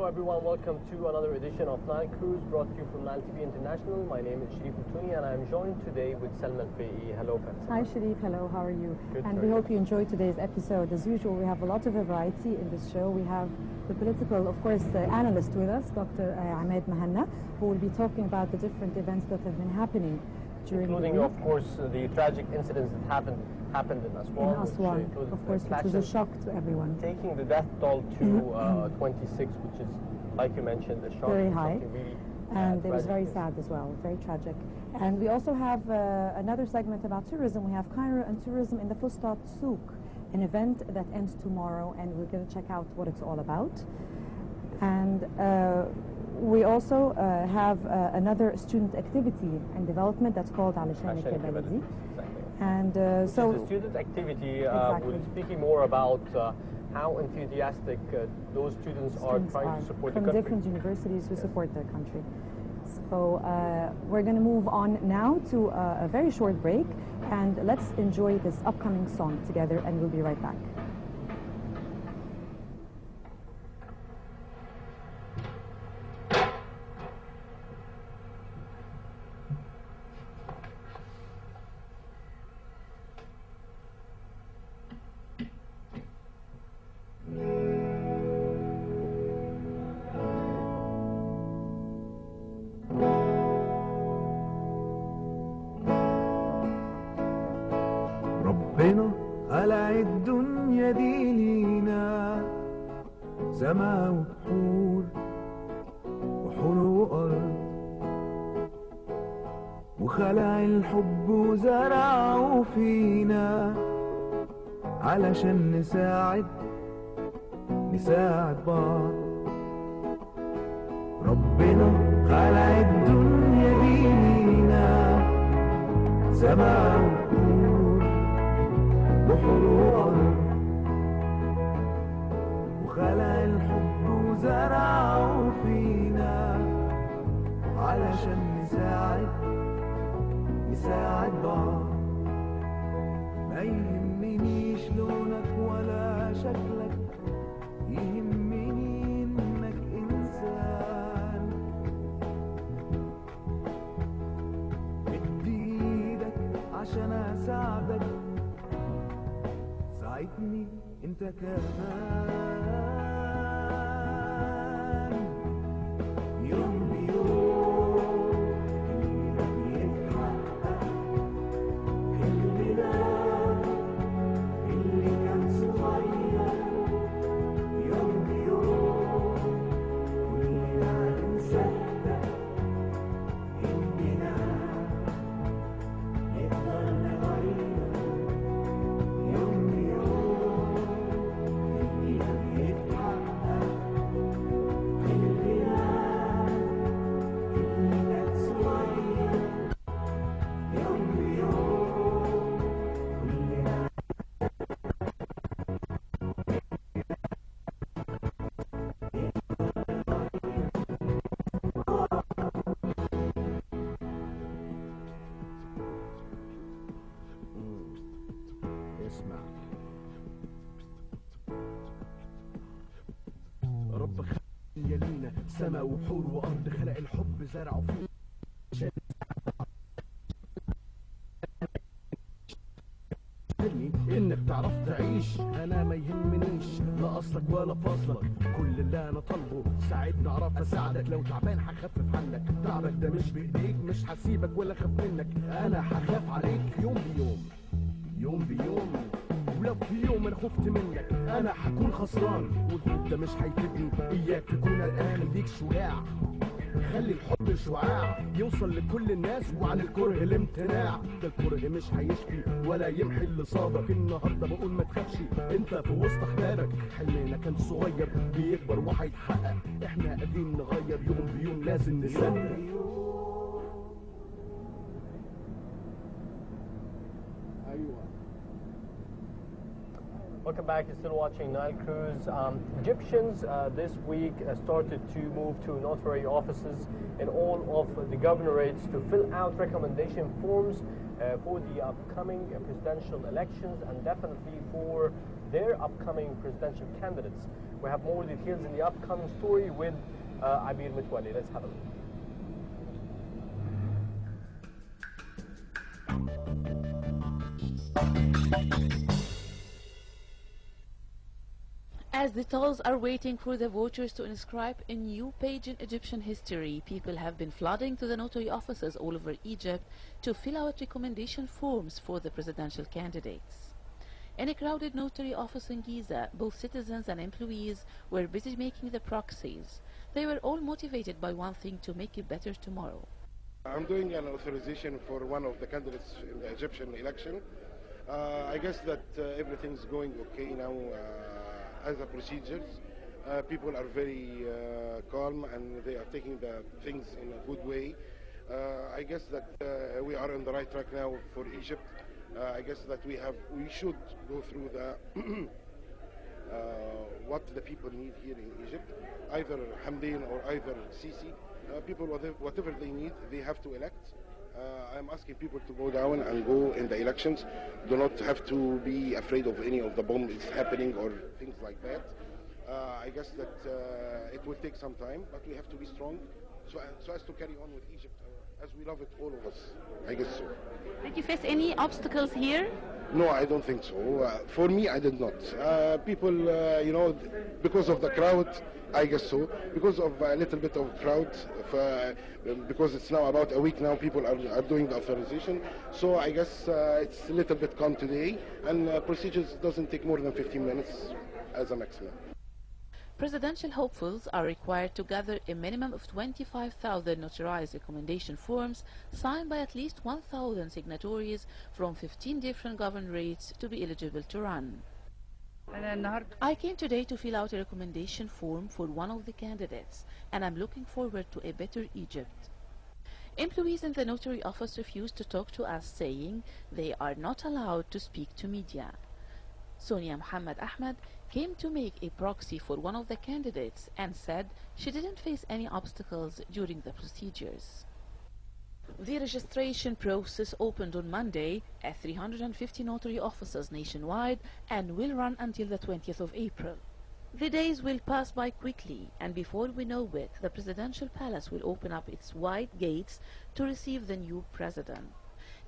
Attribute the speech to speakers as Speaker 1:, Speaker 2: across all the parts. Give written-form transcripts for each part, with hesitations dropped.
Speaker 1: Hello everyone, welcome to another edition of Nile Cruise brought to you from Nile TV International. My name is Sharif Al-Tuni and I'm joined today with Salma Al-Fai'i. Hello, Salma.
Speaker 2: Hi Sharif, hello, how are you?
Speaker 1: Good,
Speaker 2: and we hope you enjoyed today's episode. As usual, we have a lot of variety in this show. We have the political, of course, analyst with us, Dr. Ahmed Mehna, who will be talking about the different events that have been happening during
Speaker 1: including,
Speaker 2: the week.
Speaker 1: of course, the tragic incidents that happened in Aswan.
Speaker 2: In Aswan, of course, which was a shock to everyone.
Speaker 1: Taking the death toll to 26, which is, like you mentioned, a shock.
Speaker 2: Very high.
Speaker 1: Really,
Speaker 2: and it was very sad as well, very tragic. And we also have another segment about tourism. We have Cairo and tourism in the Fustat Souk, an event that ends tomorrow, and we're going to check out what it's all about. And we also have another student activity and development that's called علشانك يا بلدي. And so
Speaker 1: the student activity,
Speaker 2: exactly.
Speaker 1: we're speaking more about how enthusiastic those students are trying to support the country.
Speaker 2: From different universities who support their country. So we're going to move on now to a very short break, and let's enjoy this upcoming song together, and we'll be right back.
Speaker 3: ربنا خلق الدنيا دي لينا سما وبحور وحور وأرض وخلق الحب وزرعه فينا علشان نساعد بعض. ربنا خلق الدنيا دي لينا سما وبحور وحور وأرض وخلق الحب وزرعه فينا علشان نساعد بعض. ما يهمنيش لونك ولا شكلك، يهمني انك انسان. ادي ايدك عشان اساعدك، ساعدني انت كمان. يوم بيوم اللي بيتحقق حلمنا اللي كان صغير. يوم بيوم كلنا نصدق اننا نقدر نغير. يوم بيوم اللي بيتحقق حلمنا اللي كان صغير. يوم بيوم كلنا اسمع. رب خلق لينا سما وبحور وارض، خلق الحب زرعه فيه انك تعرف تعيش. انا ما يهمنيش لا اصلك ولا فصلك، كل اللي انا طالبه ساعدني اعرف اساعدك. لو تعبان هخفف عنك، تعبك ده مش بايديك، مش هسيبك ولا اخاف منك. انا هخاف عليك يوم بيوم يوم بيوم. ولو في يوم انا خفت منك انا هكون خسران، والخوف ده مش هيفيدني. اياك تكون قلقان، ليك شجاع. خلي الحب شعاع يوصل لكل الناس، وعن الكره الامتناع. ده الكره مش هيشفي ولا يمحي اللي صابك. النهارده بقول ما تخافش، انت في وسط احبابك. حلمنا كان صغير بيكبر وهيتحقق، احنا قادرين نغير. يوم بيوم لازم نصدق.
Speaker 1: Welcome back. You're still watching Nile Cruise. Egyptians this week started to move to notary offices in all of the governorates to fill out recommendation forms for the upcoming presidential elections, and definitely for their upcoming presidential candidates. We have more details in the upcoming story with Abir Mitwali. Let's have a look.
Speaker 4: As the Tolls are waiting for the voters to inscribe a new page in Egyptian history, people have been flooding to the notary offices all over Egypt to fill out recommendation forms for the presidential candidates. In a crowded notary office in Giza, both citizens and employees were busy making the proxies. They were all motivated by one thing: to make a better tomorrow.
Speaker 5: I'm doing an authorization for one of the candidates in the Egyptian election. I guess that everything's going okay now. As the procedures, people are very calm and they are taking the things in a good way. I guess that we are on the right track now for Egypt. I guess that we should go through the what the people need here in Egypt, either Hamdin or either Sisi. People, whatever they need, they have to elect. I'm asking people to go down and go in the elections. Do not have to be afraid of any of the bombs happening or things like that. I guess that it will take some time, but we have to be strong so as to carry on with Egypt as we love it, all of us. I guess so.
Speaker 4: Did you face any obstacles here?
Speaker 5: No, I don't think so. For me, I did not. People, you know, because of the crowd, I guess so. Because of a little bit of crowd, because it's now about a week now, people are doing the authorization. So I guess it's a little bit calm today, and procedures doesn't take more than 15 minutes as a maximum.
Speaker 4: Presidential hopefuls are required to gather a minimum of 25,000 notarized recommendation forms signed by at least 1,000 signatories from 15 different governorates to be eligible to run. I came today to fill out a recommendation form for one of the candidates, and I'm looking forward to a better Egypt. Employees in the notary office refused to talk to us, saying they are not allowed to speak to media. Sonia Muhammad Ahmed came to make a proxy for one of the candidates and said she didn't face any obstacles during the procedures. The registration process opened on Monday at 350 notary offices nationwide and will run until the 20th of April. The days will pass by quickly, and before we know it, the presidential palace will open up its wide gates to receive the new president.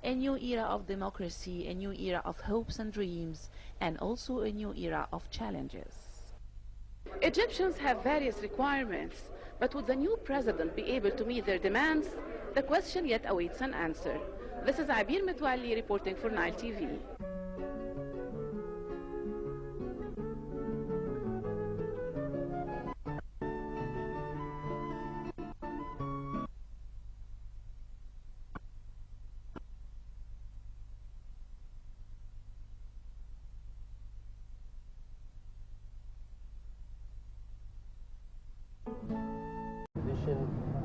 Speaker 4: A new era of democracy, a new era of hopes and dreams, and also a new era of challenges.
Speaker 6: Egyptians have various requirements, but would the new president be able to meet their demands? The question yet awaits an answer. This is Abir Mitwali reporting for Nile TV.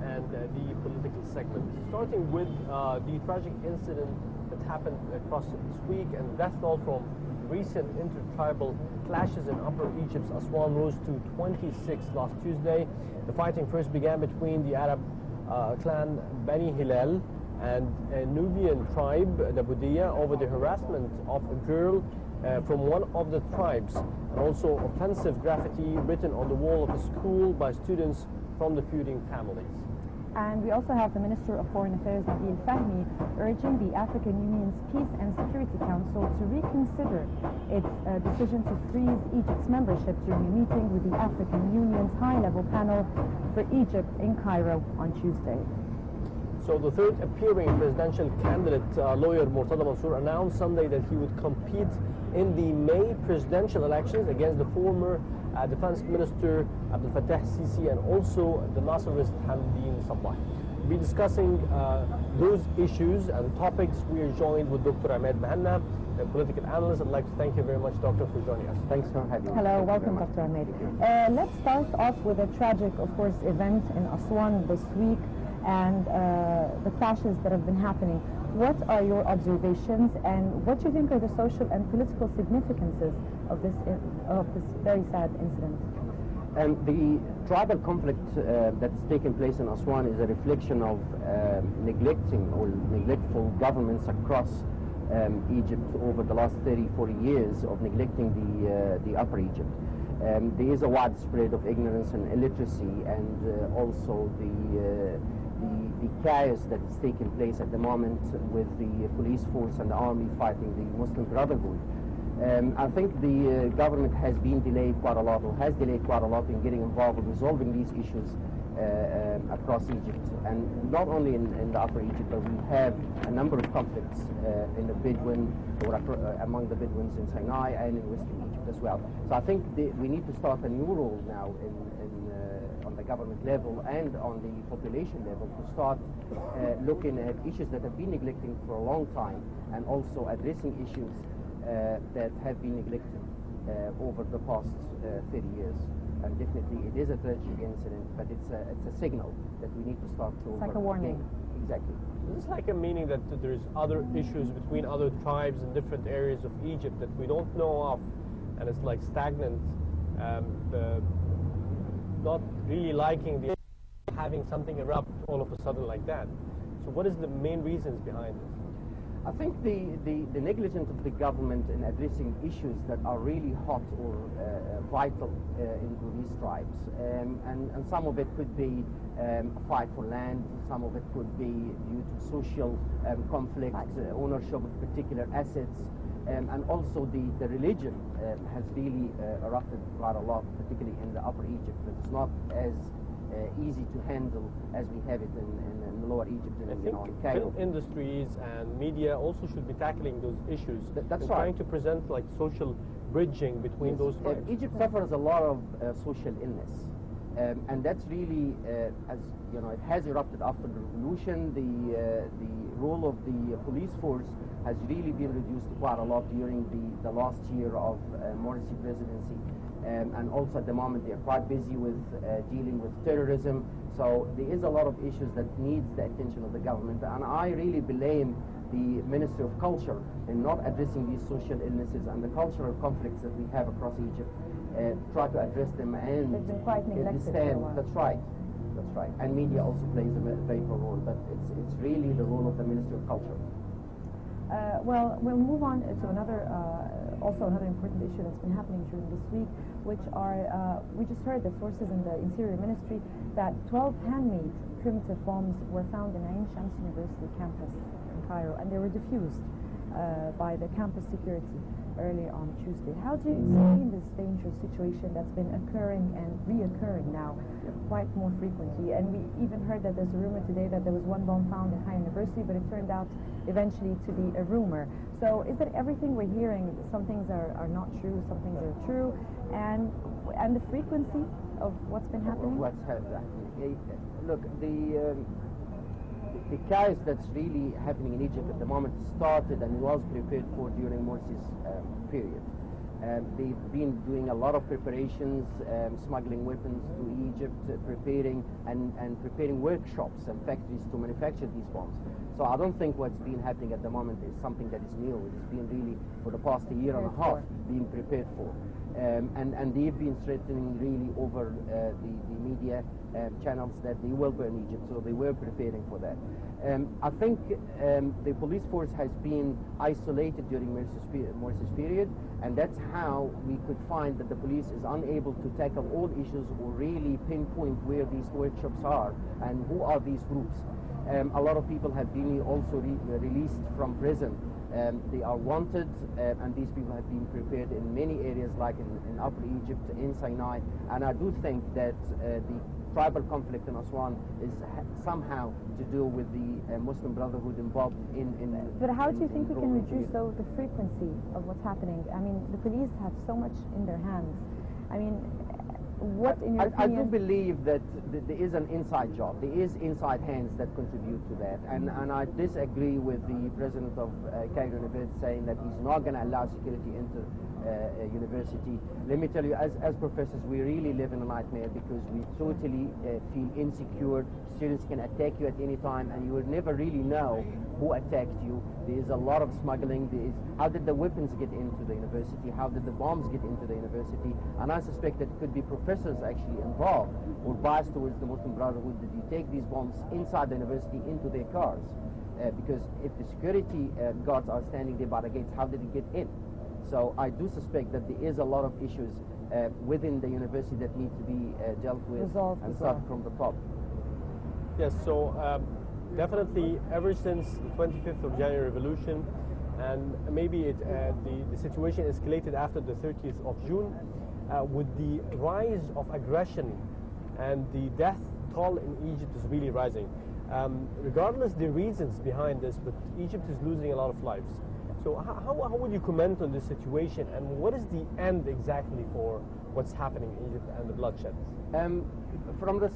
Speaker 1: And the political segment. Starting with the tragic incident that happened across this week and the death toll from recent intertribal clashes in Upper Egypt's Aswan rose to 26 last Tuesday. The fighting first began between the Arab clan Bani Hilal and a Nubian tribe, the Budiya, over the harassment of a girl from one of the tribes, and also offensive graffiti written on the wall of a school by students from the feuding families.
Speaker 2: And we also have the Minister of Foreign Affairs, Al-Thani, urging the African Union's Peace and Security Council to reconsider its decision to freeze Egypt's membership during a meeting with the African Union's high-level panel for Egypt in Cairo on Tuesday.
Speaker 1: So the third appearing presidential candidate, lawyer Murtada Mansour, announced Sunday that he would compete in the May presidential elections against the former Defense Minister Abdel Fattah Sisi and also the Nasserist Hamdin Sabah. We'll be discussing those issues and topics. We are joined with Dr. Ahmed Mehna, a political analyst. I'd like to thank you very much, Doctor, for joining us.
Speaker 7: Thanks for having me.
Speaker 2: Hello, welcome, Dr. Ahmed. Let's start off with a tragic, of course, event in Aswan this week and the clashes that have been happening. What are your observations and what do you think are the social and political significances of this very sad incident?
Speaker 7: The tribal conflict that's taken place in Aswan is a reflection of neglecting or neglectful governments across Egypt over the last 30, 40 years of neglecting the Upper Egypt. There is a widespread of ignorance and illiteracy, and also the chaos that is taking place at the moment with the police force and the army fighting the Muslim Brotherhood. I think the government has been delayed quite a lot, or has delayed quite a lot in getting involved in resolving these issues across Egypt, and not only in the Upper Egypt, but we have a number of conflicts in the Bedouin, or among the Bedouins in Sinai and in Western Egypt as well. So I think we need to start a new role now on the government level and on the population level to start looking at issues that have been neglected for a long time, and also addressing issues that have been neglected over the past 30 years. And definitely it is a tragic incident, but it's a signal that we need to start to...
Speaker 2: It's like a warning.
Speaker 7: Exactly.
Speaker 1: Is this like a meaning that there's other issues between other tribes in different areas of Egypt that we don't know of, and it's like stagnant, not really liking the having something erupt all of a sudden like that? So what is the main reasons behind this?
Speaker 7: I think the negligence of the government in addressing issues that are really hot or vital into these tribes, and some of it could be a fight for land, some of it could be due to social conflict, ownership of particular assets, and also the religion has really erupted quite a lot, particularly in the Upper Egypt. It's not as easy to handle as we have it in Lower Egypt and in Cairo.
Speaker 1: Film industries and media also should be tackling those issues.
Speaker 7: That's right.
Speaker 1: Trying to present like social bridging between those tribes.
Speaker 7: Egypt suffers a lot of social illness, and that's really, as you know, it has erupted after the revolution. The role of the police force has really been reduced quite a lot during the last year of Morsi presidency. And also at the moment they are quite busy with dealing with terrorism. So there is a lot of issues that needs the attention of the government, and I really blame the Ministry of Culture in not addressing these social illnesses and the cultural conflicts that we have across Egypt. Try to address them and
Speaker 2: they've been quite neglected for a while.
Speaker 7: That's right. That's right. And media also plays a very important role, but it's really the role of the Ministry of Culture.
Speaker 2: Well, we'll move on to another important issue that's been happening during this week, which are, we just heard the sources in the Interior Ministry that 12 handmade primitive bombs were found in Ain Shams University campus in Cairo, and they were defused by the campus security early on Tuesday. How do you explain this dangerous situation that's been occurring and reoccurring now quite more frequently? And we even heard that there's a rumor today that there was one bomb found in Cairo University, but it turned out eventually to be a rumor. So is that everything we're hearing, some things are not true, some things are true, and the frequency of what's been happening?
Speaker 7: Look, the chaos that's really happening in Egypt at the moment started and was prepared for during Morsi's period. They've been doing a lot of preparations, smuggling weapons to Egypt, preparing workshops and factories to manufacture these bombs. So I don't think what's been happening at the moment is something that is new. It's been really, for the past year and a half, being prepared for. And they've been threatening really over the media channels that they will burn Egypt, so they were preparing for that. I think the police force has been isolated during Morsi's period, and that's how we could find that the police is unable to tackle all issues or really pinpoint where these workshops are and who are these groups. A lot of people have been also released from prison. They are wanted, and these people have been prepared in many areas, like in Upper Egypt, in Sinai. And I do think that the tribal conflict in Aswan is somehow to do with the Muslim Brotherhood involved in
Speaker 2: But how do you think we can reduce, though, the frequency of what's happening? I mean, the police have so much in their hands. I mean, what, in your opinion...
Speaker 7: I do believe that there is an inside job. There is inside hands that contribute to that. And I disagree with the president of Cairo University saying that he's not going to allow security into university. Let me tell you, as professors, we really live in a nightmare because we totally feel insecure. Students can attack you at any time, and you will never really know who attacked you. There is a lot of smuggling. How did the weapons get into the university? How did the bombs get into the university? And I suspect that it could be professors actually involved or biased towards the Muslim Brotherhood. Did you take these bombs inside the university into their cars? because if the security guards are standing there by the gates, how did it get in? So I do suspect that there is a lot of issues within the university that need to be dealt with and started from the top.
Speaker 1: Yes, so definitely ever since the 25th of January revolution, and maybe the situation escalated after the 30th of June, with the rise of aggression and the death toll in Egypt is really rising. Regardless the reasons behind this, but Egypt is losing a lot of lives. So how would you comment on this situation, and what is the end exactly for what's happening in Egypt and the bloodshed?
Speaker 7: From the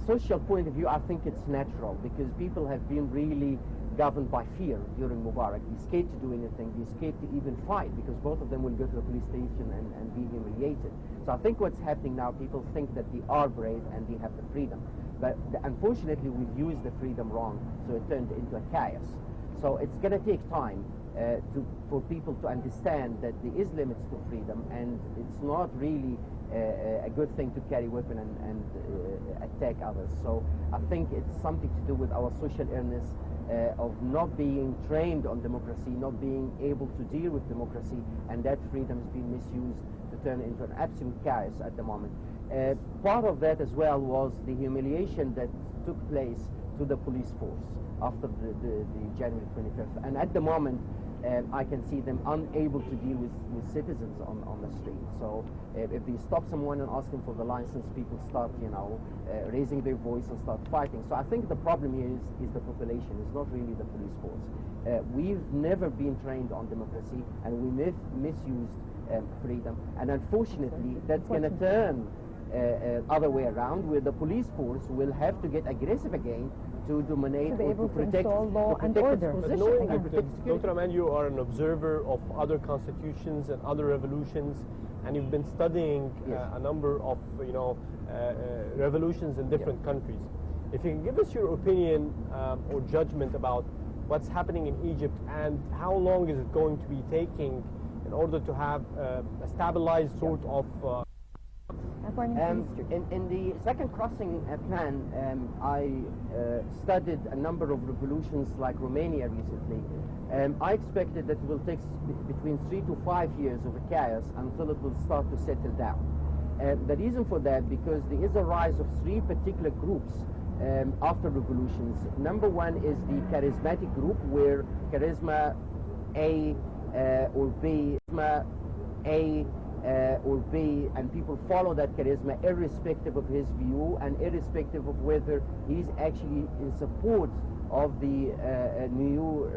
Speaker 7: social point of view, I think it's natural, because people have been really governed by fear during Mubarak. They're scared to do anything, they're scared to even fight, because both of them will go to the police station and be humiliated. So I think what's happening now, people think that they are brave and they have the freedom. But unfortunately, we've used the freedom wrong, so it turned into a chaos. So it's going to take time for people to understand that there is limits to freedom, and it's not really a good thing to carry weapon and attack others. So I think it's something to do with our social illness of not being trained on democracy, not being able to deal with democracy, and that freedom is being misused to turn into an absolute chaos at the moment. Part of that as well was the humiliation that took place to the police force after the January 25th. And at the moment, I can see them unable to deal with citizens on the street. So if they stop someone and ask them for the license, people start, raising their voice and start fighting. So I think the problem here is the population. It's not really the police force. We've never been trained on democracy, and we misused freedom. And unfortunately, that's going to turn other way around, where the police force will have to get aggressive again to dominate or to protect
Speaker 2: law and order.
Speaker 1: But knowing that, Dr. Ahmed, you are an observer of other constitutions and other revolutions, and you've been studying a number of revolutions in different countries. If you can give us your opinion or judgment about what's happening in Egypt, and how long is it going to be taking in order to have a stabilized sort of
Speaker 7: in the second crossing plan, I studied a number of revolutions like Romania recently. I expected that it will take between 3 to 5 years of a chaos until it will start to settle down. The reason for that, because there is a rise of 3 particular groups after revolutions. Number one is the charismatic group, where charisma A or B, or B, and people follow that charisma irrespective of his view and irrespective of whether he's actually in support of the new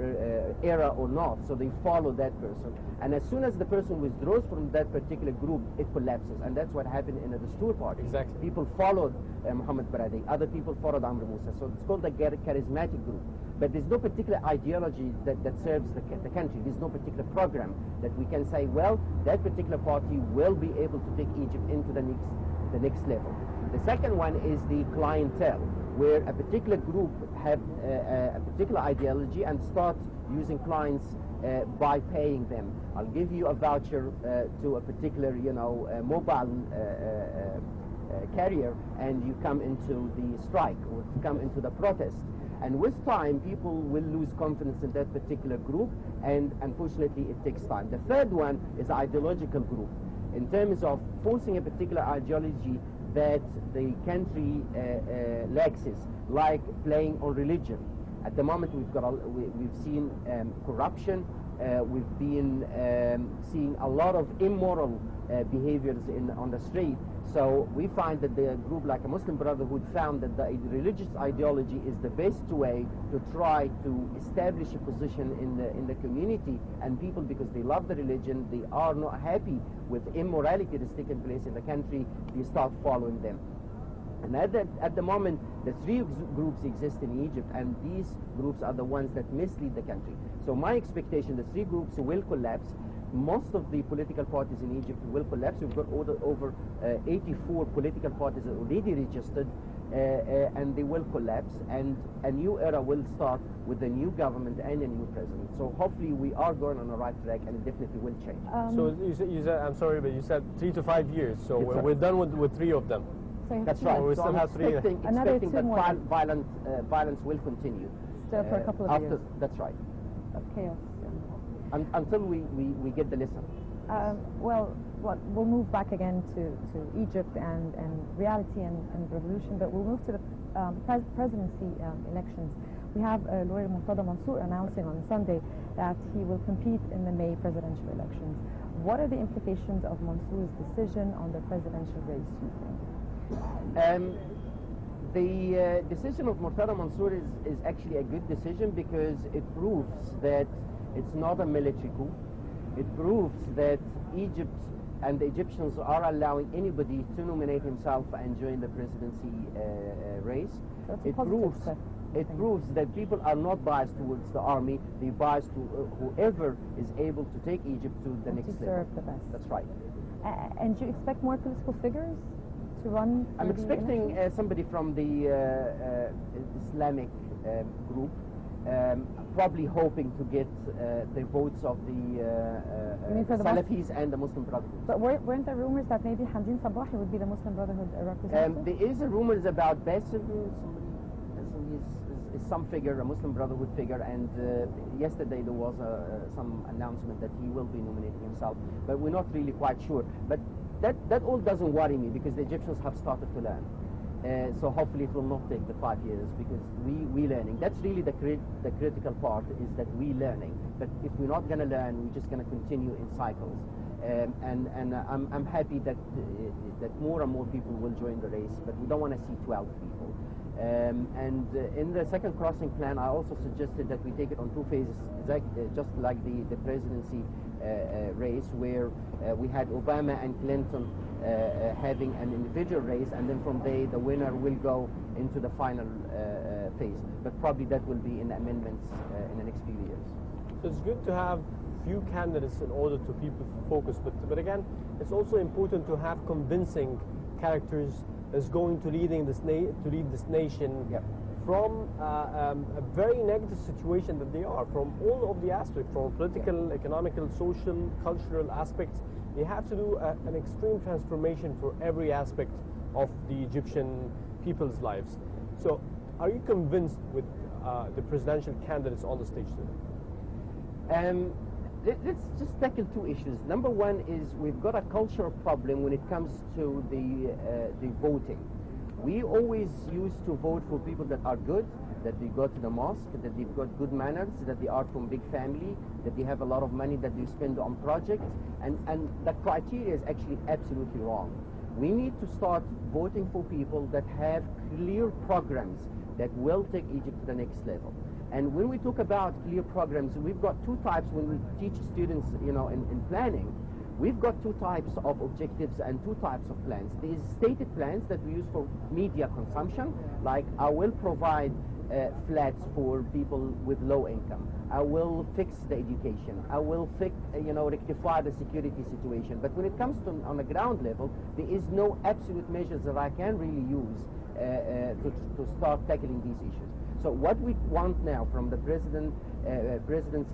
Speaker 7: era or not. So they follow that person, and as soon as the person withdraws from that particular group, it collapses. And that's what happened in the Dastur party.
Speaker 1: Exactly.
Speaker 7: People followed Muhammad Baradei, other people followed Amr Musa. So it's called the charismatic group. But there's no particular ideology that serves the country. There's no particular program that we can say, well, that particular party will be able to take Egypt into the next level. The second one is the clientele, where a particular group have a particular ideology and start using clients by paying them. I'll give you a voucher to a particular, mobile carrier, and you come into the strike or come into the protest. And with time, people will lose confidence in that particular group, and unfortunately, it takes time. The third one is the ideological group, in terms of forcing a particular ideology that the country laxes, like playing on religion. At the moment, we've seen corruption. We've been seeing a lot of immoral behaviors on the street. So we find that the group like a Muslim Brotherhood found that the religious ideology is the best way to try to establish a position in the community, and people, because they love the religion, they are not happy with immorality that's taking place in the country, they start following them. And at the moment, the 3 groups exist in Egypt, and these groups are the ones that mislead the country. So my expectation, the 3 groups will collapse. Most of the political parties in Egypt will collapse. We've got over 84 political parties already registered, and they will collapse, and a new era will start with a new government and a new president. So hopefully we are going on the right track, and it definitely will change.
Speaker 1: So you said, I'm sorry, but you said 3 to 5 years. So we're done with 3 of them.
Speaker 7: That's right.
Speaker 1: We still have 3.
Speaker 7: Expecting that violence will continue.
Speaker 2: for a couple of years.
Speaker 7: That's right.
Speaker 2: Of chaos.
Speaker 7: Until we get the lesson.
Speaker 2: Well, we'll move back again to Egypt and reality and revolution, but we'll move to the presidency elections. We have lawyer Murtada Mansour announcing on Sunday that he will compete in the May presidential elections. What are the implications of Mansour's decision on the presidential race, you think?
Speaker 7: The decision of Murtada Mansour is actually a good decision because it proves that it's not a military coup. It proves that Egypt and the Egyptians are allowing anybody to nominate himself and join the presidency race.
Speaker 2: So
Speaker 7: it proves that people are not biased towards the army. They're biased to whoever is able to take Egypt to the next level.
Speaker 2: Serve the best.
Speaker 7: That's right.
Speaker 2: And do you expect more political figures to run?
Speaker 7: I'm expecting somebody from the Islamic group. Probably hoping to get the votes of the Salafis and the Muslim Brotherhood.
Speaker 2: But weren't there rumors that maybe Hamdin Sabahi would be the Muslim Brotherhood representative?
Speaker 7: There is rumors about Bassem, some figure, a Muslim Brotherhood figure, and yesterday there was some announcement that he will be nominating himself, but we're not really quite sure. But that all doesn't worry me because the Egyptians have started to learn. So hopefully it will not take the 5 years because we learning. That's really the critical part, is that we learning. But if we're not going to learn, we're just going to continue in cycles. And I'm happy that more and more people will join the race, but we don't want to see 12 people. And in the second crossing plan, I also suggested that we take it on 2 phases, just like the presidency race, where we had Obama and Clinton having an individual race, and then from there the winner will go into the final phase. But probably that will be in amendments in the next few years.
Speaker 1: So it's good to have few candidates in order to people focus, but again, it's also important to have convincing characters that's going to lead this nation from a very negative situation that they are, from all of the aspects, from political, economical, social, cultural aspects. They have to do an extreme transformation for every aspect of the Egyptian people's lives. So are you convinced with the presidential candidates on the stage today?
Speaker 7: Let's just tackle 2 issues. Number one is we've got a cultural problem when it comes to the voting. We always used to vote for people that are good, that they go to the mosque, that they've got good manners, that they are from big family, that they have a lot of money that they spend on projects, and that criteria is actually absolutely wrong. We need to start voting for people that have clear programs that will take Egypt to the next level. And when we talk about clear programs, we've got 2 types when we teach students, in planning. We've got 2 types of objectives and 2 types of plans. There's stated plans that we use for media consumption, like I will provide flats for people with low income. I will fix the education. I will rectify the security situation. But when it comes to on the ground level, there is no absolute measures that I can really use to start tackling these issues. So what we want now from the president's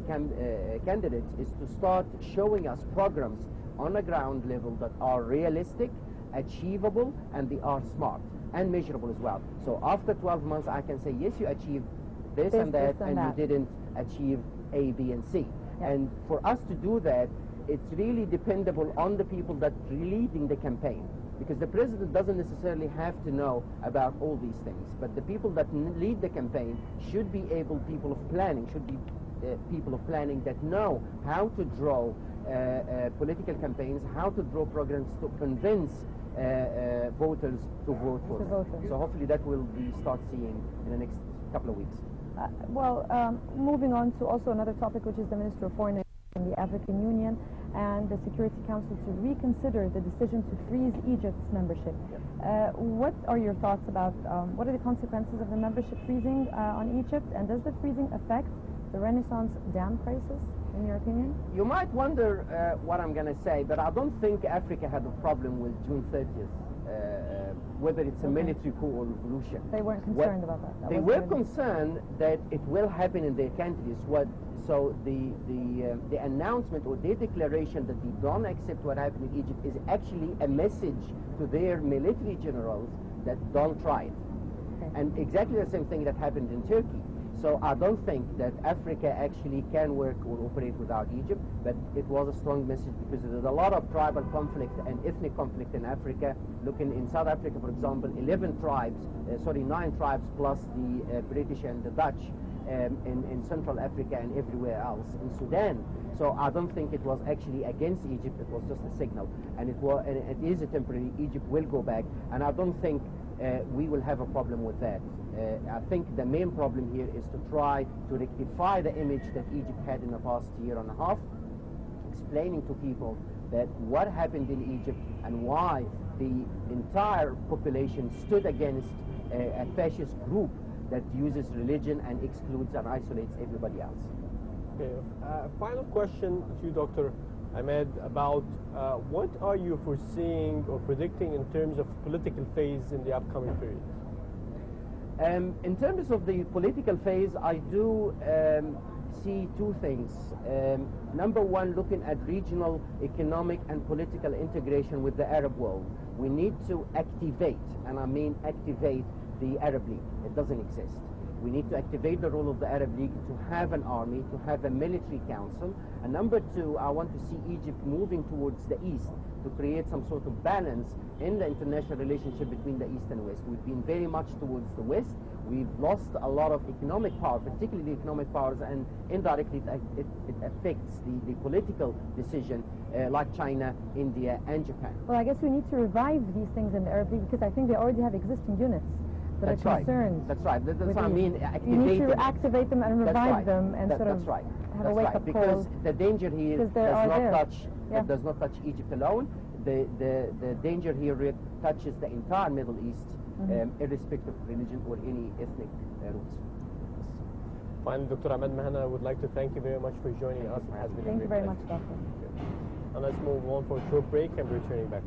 Speaker 7: candidates is to start showing us programs on the ground level that are realistic, achievable, and they are smart and measurable as well. So after 12 months, I can say, yes, you achieved this and that, and you didn't achieve A, B, and C. Yeah. And for us to do that, it's really dependable on the people that are leading the campaign. Because the president doesn't necessarily have to know about all these things, but the people that lead the campaign should be people of planning, people of planning that know how to draw political campaigns, how to draw programs to convince voters to vote for them. So hopefully that will be start seeing in the next couple of weeks.
Speaker 2: Moving on to also another topic, which is the Minister of Foreign Affairs in the African Union and the Security Council to reconsider the decision to freeze Egypt's membership. What are your thoughts about what are the consequences of the membership freezing on Egypt, and does the freezing affect the Renaissance dam crisis, in your opinion?
Speaker 7: You might wonder what I'm going to say, but I don't think Africa had a problem with June 30th, whether it's a military coup or revolution.
Speaker 2: They weren't concerned about that.
Speaker 7: They were concerned that it will happen in their countries. So the announcement or their declaration that they don't accept what happened in Egypt is actually a message to their military generals that don't try it. Okay. And exactly the same thing that happened in Turkey. So I don't think that Africa actually can work or operate without Egypt, but it was a strong message because there's a lot of tribal conflict and ethnic conflict in Africa. Looking in South Africa, for example, 9 tribes plus the British and the Dutch in Central Africa and everywhere else, in Sudan. So I don't think it was actually against Egypt, it was just a signal. And it is a temporary, Egypt will go back, and I don't think we will have a problem with that. I think the main problem here is to try to rectify the image that Egypt had in the past year and a half, explaining to people that what happened in Egypt and why the entire population stood against a fascist group that uses religion and excludes and isolates everybody else.
Speaker 1: Okay, final question to you, Dr. Ahmed, about what are you foreseeing or predicting in terms of political phase in the upcoming period?
Speaker 7: In terms of the political phase, I do see two things. Number one, looking at regional economic and political integration with the Arab world. We need to activate, and I mean activate, the Arab League. It doesn't exist. We need to activate the role of the Arab League to have an army, to have a military council. And number two, I want to see Egypt moving towards the east to create some sort of balance in the international relationship between the east and west. We've been very much towards the west. We've lost a lot of economic power, particularly economic powers, and indirectly it affects the political decision like China, India, and Japan.
Speaker 2: Well, I guess we need to revive these things in the Arab League because I think they already have existing units that are concerned.
Speaker 7: That's right. That's what I mean.
Speaker 2: You need to activate them and revive them and sort of have a wake-up call.
Speaker 7: Because the danger here does not touch Egypt alone. The danger here touches the entire Middle East, irrespective of religion or any ethnic roots.
Speaker 1: Finally, Dr. Ahmed Mehna, I would like to thank you very much for joining us. It has been
Speaker 2: Thank you very much, Doctor.
Speaker 1: And let's move on for a short break and returning back.